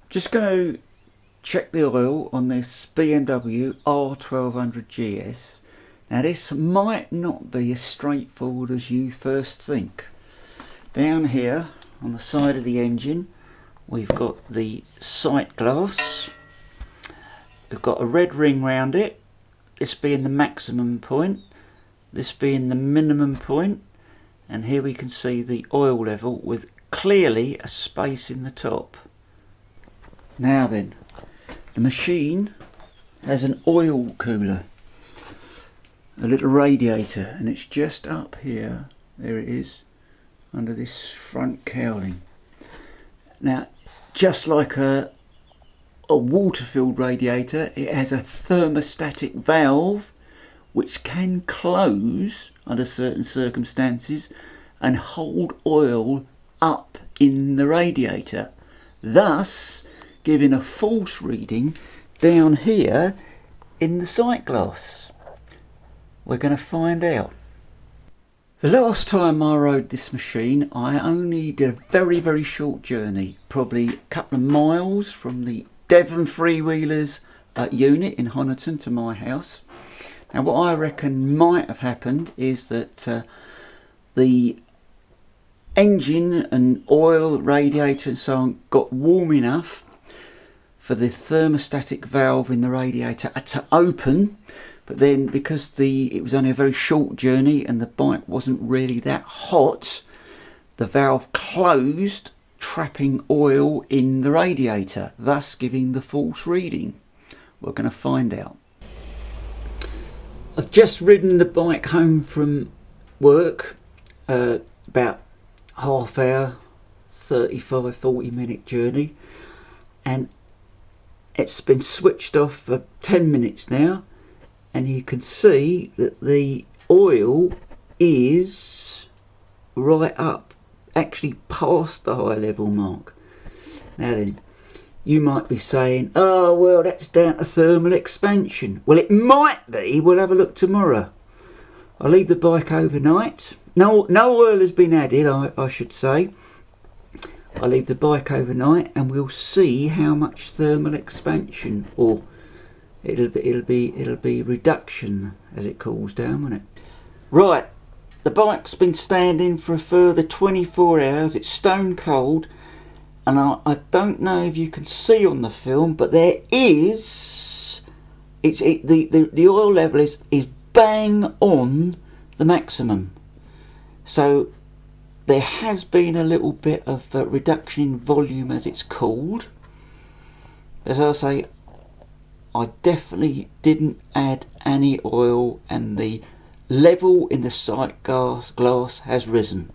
Just going to check the oil on this BMW R1200 GS. Now this might not be as straightforward as you first think. Down here on the side of the engine we've got the sight glass. We've got a red ring round it, this being the maximum point, this being the minimum point, and here we can see the oil level with clearly a space in the top. Now then, the machine has an oil cooler, a little radiator, and it's just up here. There it is, under this front cowling. Now, just like a water-filled radiator, it has a thermostatic valve which can close under certain circumstances and hold oil up in the radiator, thus giving a false reading down here in the sight glass. We're going to find out. The last time I rode this machine, I only did a very short journey, probably a couple of miles from the Devon Freewheelers unit in Honiton to my house. And what I reckon might have happened is that the engine and oil, radiator and so on got warm enough for the thermostatic valve in the radiator to open, but then because it was only a very short journey and the bike wasn't really that hot, the valve closed, trapping oil in the radiator, thus giving the false reading. We're going to find out. I've just ridden the bike home from work, about half hour, 35-40 minute journey, and it's been switched off for 10 minutes now, and you can see that the oil is right up, actually past the high level mark. Now then, you might be saying, oh well, that's down to thermal expansion. Well, it might be. We'll have a look tomorrow. I'll leave the bike overnight. No oil has been added, I should say. I'll leave the bike overnight and we'll see how much thermal expansion, or it'll be reduction as it cools down, won't it? Right, the bike's been standing for a further 24 hours. It's stone cold, and I don't know if you can see on the film, but there is the oil level is bang on the maximum. So there has been a little bit of reduction in volume as it's cooled. As I say, I definitely didn't add any oil, and the level in the sight glass has risen.